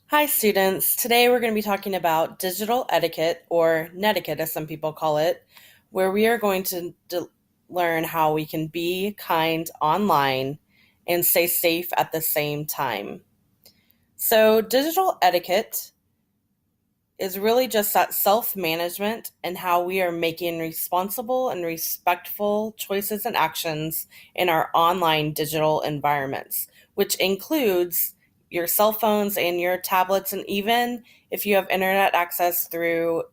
Hi, students. Today we're going to be talking about digital etiquette, or netiquette as some people call it, where we are going to learn how we can be kind online and stay safe at the same time. So, digital etiquette is really just that self management and how we are making responsible and respectful choices and actions in our online digital environments, which includes your cell phones and your tablets, and even if you have internet access through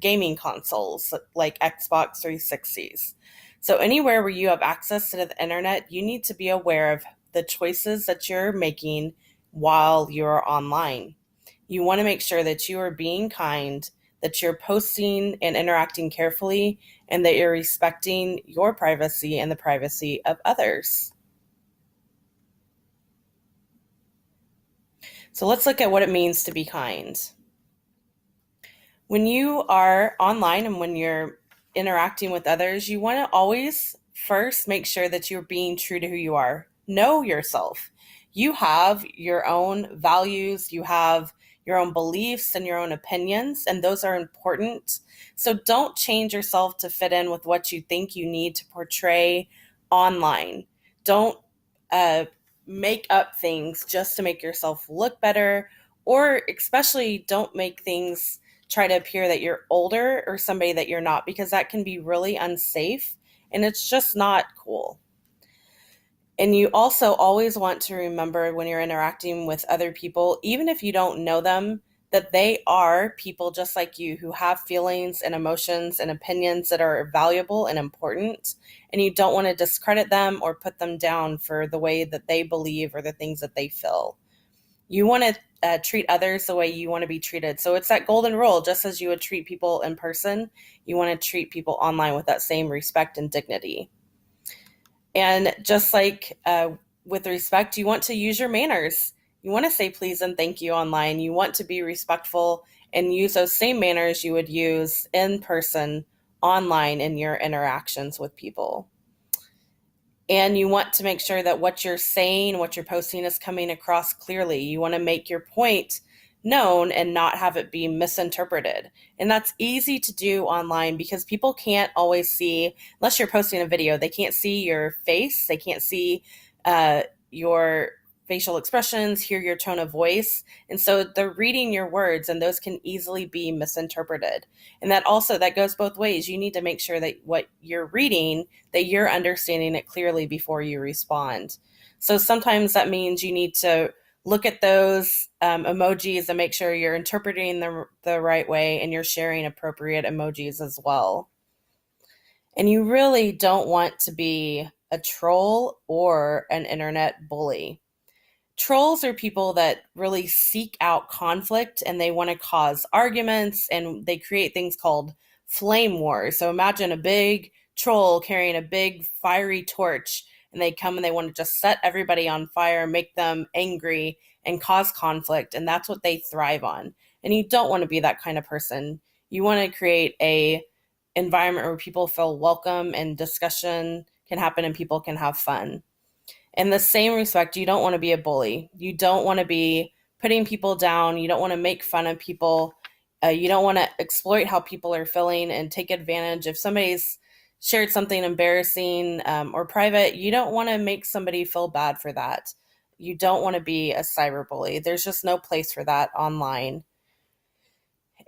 gaming consoles like Xbox 360s. So, anywhere where you have access to the internet, you need to be aware of the choices that you're making while you're online. You want to make sure that you are being kind, that you're posting and interacting carefully, and that you're respecting your privacy and the privacy of others. So let's look at what it means to be kind. When you are online and when you're interacting with others, you want to always first make sure that you're being true to who you are. Know yourself. You have your own values, you have your own beliefs and your own opinions, and those are important. So don't change yourself to fit in with what you think you need to portray online. Don't uh, make up things just to make yourself look better, or especially don't make things try to appear that you're older or somebody that you're not, because that can be really unsafe and it's just not cool. And you also always want to remember when you're interacting with other people, even if you don't know them, that they are people just like you who have feelings and emotions and opinions that are valuable and important. And you don't want to discredit them or put them down for the way that they believe or the things that they feel. You want to treat others the way you want to be treated. So it's that golden rule. Just as you would treat people in person, you want to treat people online with that same respect and dignity. And just like with respect, you want to use your manners. You want to say please and thank you online. You want to be respectful and use those same manners you would use in person online in your interactions with people. And you want to make sure that what you're saying, what you're posting is coming across clearly. You want to make your point known and not have it be misinterpreted. And that's easy to do online because people can't always see, unless you're posting a video, they can't see your face, they can't see your facial expressions, hear your tone of voice. And so they're reading your words and those can easily be misinterpreted. And that goes both ways. You need to make sure that what you're reading, that you're understanding it clearly before you respond. So sometimes that means you need to look at those emojis and make sure you're interpreting the right way and you're sharing appropriate emojis as well. And you really don't want to be a troll or an internet bully. Trolls are people that really seek out conflict and they want to cause arguments, and they create things called flame wars. So imagine a big troll carrying a big fiery torch, and they come and they want to just set everybody on fire, make them angry, and cause conflict. And that's what they thrive on. And you don't want to be that kind of person. You want to create a environment where people feel welcome and discussion can happen and people can have fun. In the same respect, you don't want to be a bully. You don't want to be putting people down. You don't want to make fun of people. You don't want to exploit how people are feeling and take advantage. If somebody's shared something embarrassing or private, you don't want to make somebody feel bad for that. You don't want to be a cyberbully. There's just no place for that online.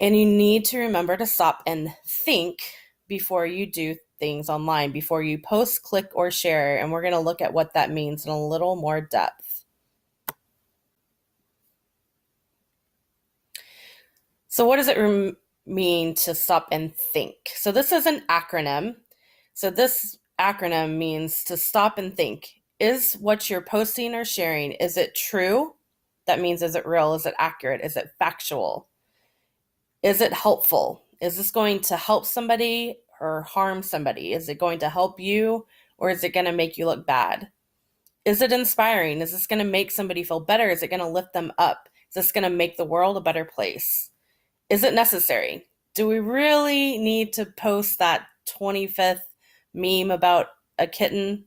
And you need to remember to stop and think before you do things online, before you post, click, or share. And we're going to look at what that means in a little more depth. So, what does it mean to stop and think? So, this is an acronym. So, this acronym means to stop and think. Is what you're posting or sharing, is it true? That means, is it real? Is it accurate? Is it factual? Is it helpful? Is this going to help somebody or harm somebody? Is it going to help you or is it going to make you look bad? Is it inspiring? Is this going to make somebody feel better? Is it going to lift them up? Is this going to make the world a better place? Is it necessary? Do we really need to post that 25th meme about a kitten?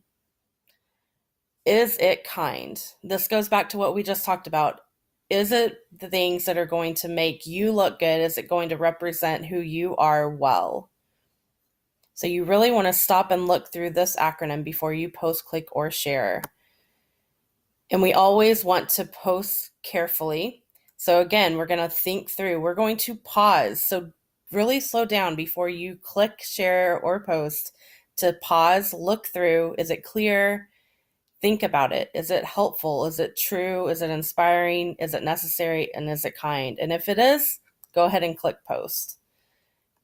Is it kind? This goes back to what we just talked about. Is it the things that are going to make you look good? Is it going to represent who you are well? So you really want to stop and look through this acronym before you post, click, or share. And we always want to post carefully. So again, we're going to think through. We're going to pause. So really slow down before you click, share, or post, to pause, look through. Is it clear? Think about it. Is it helpful? Is it true? Is it inspiring? Is it necessary? And is it kind? And if it is, go ahead and click post.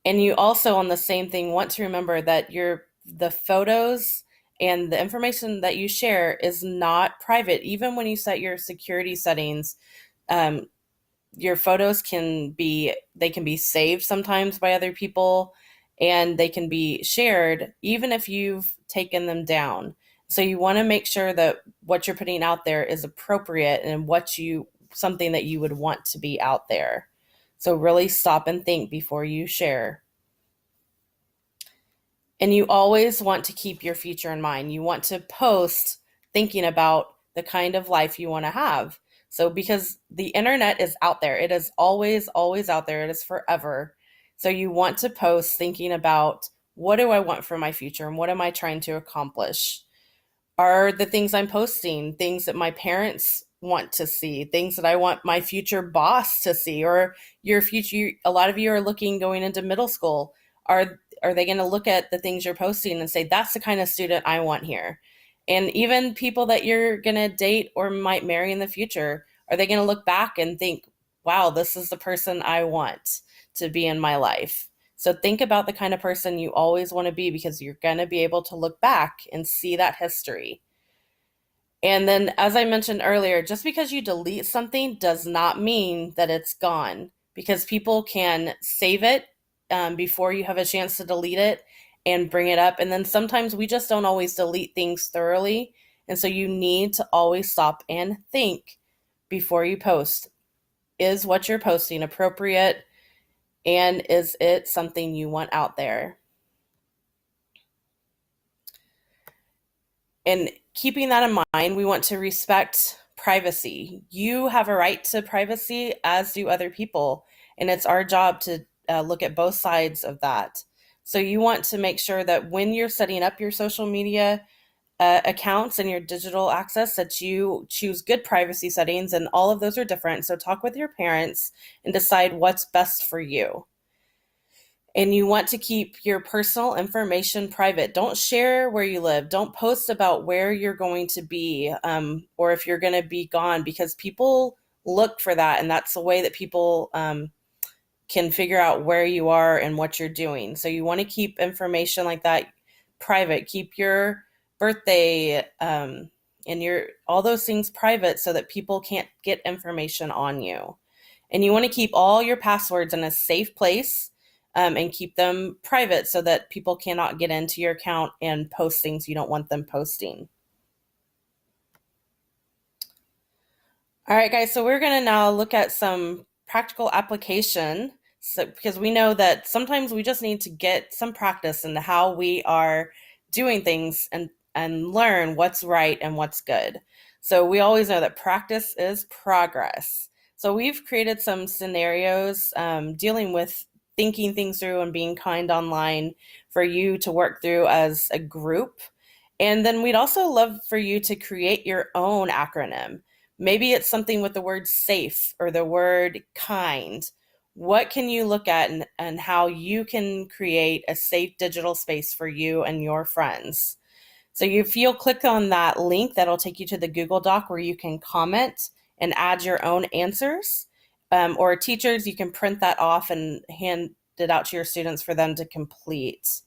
And you also, on the same thing, want to remember that the photos and the information that you share is not private. Even when you set your security settings, um, your photos they can be saved sometimes by other people, and they can be shared even if you've taken them down. So you want to make sure that what you're putting out there is appropriate and something that you would want to be out there. So really stop and think before you share. And you always want to keep your future in mind. You want to post thinking about the kind of life you want to have. So, because the internet is out there, it is always, always out there, it is forever. So, you want to post thinking about, what do I want for my future and what am I trying to accomplish? Are the things I'm posting things that my parents want to see, things that I want my future boss to see, or your future? A lot of you are looking going into middle school. Are they going to look at the things you're posting and say, that's the kind of student I want here? And even people that you're going to date or might marry in the future, are they going to look back and think, wow, this is the person I want to be in my life? So think about the kind of person you always want to be, because you're going to be able to look back and see that history. And then, as I mentioned earlier, just because you delete something does not mean that it's gone, because people can save it before you have a chance to delete it and bring it up. And then sometimes we just don't always delete things thoroughly. And so you need to always stop and think before you post. Is what you're posting appropriate? And is it something you want out there? And keeping that in mind, we want to respect privacy. You have a right to privacy, as do other people. And it's our job to look at both sides of that. So you want to make sure that when you're setting up your social media accounts and your digital access, that you choose good privacy settings, and all of those are different. So talk with your parents and decide what's best for you. And you want to keep your personal information private. Don't share where you live. Don't post about where you're going to be, or if you're going to be gone, because people look for that. And that's the way that people can figure out where you are and what you're doing. So you want to keep information like that private. Keep your birthday and all those things private, so that people can't get information on you. And you want to keep all your passwords in a safe place, and keep them private, so that people cannot get into your account and post things you don't want them posting. All right, guys, so we're going to now look at some practical application. So, because we know that sometimes we just need to get some practice into how we are doing things, and learn what's right and what's good. So we always know that practice is progress. So we've created some scenarios dealing with thinking things through and being kind online for you to work through as a group. And then we'd also love for you to create your own acronym. Maybe it's something with the word safe or the word kind. What can you look at, and how you can create a safe digital space for you and your friends? So if you'll click on that link, that'll take you to the Google Doc where you can comment and add your own answers. Or teachers, you can print that off and hand it out to your students for them to complete.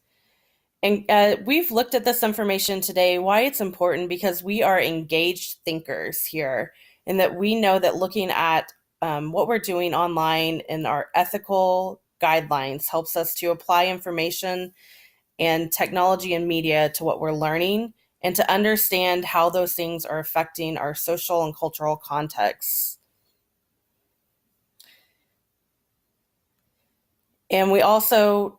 And we've looked at this information today, why it's important, because we are engaged thinkers here, and that we know that looking at what we're doing online and our ethical guidelines helps us to apply information and technology and media to what we're learning, and to understand how those things are affecting our social and cultural contexts. And we also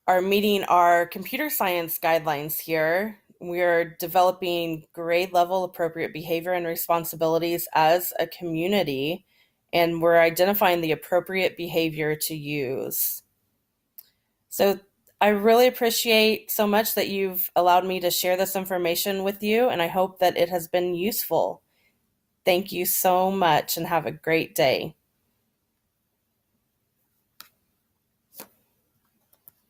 are meeting our computer science guidelines here, we're developing grade level appropriate behavior and responsibilities as a community, and we're identifying the appropriate behavior to use. So I really appreciate so much that you've allowed me to share this information with you, and I hope that it has been useful. Thank you so much and have a great day.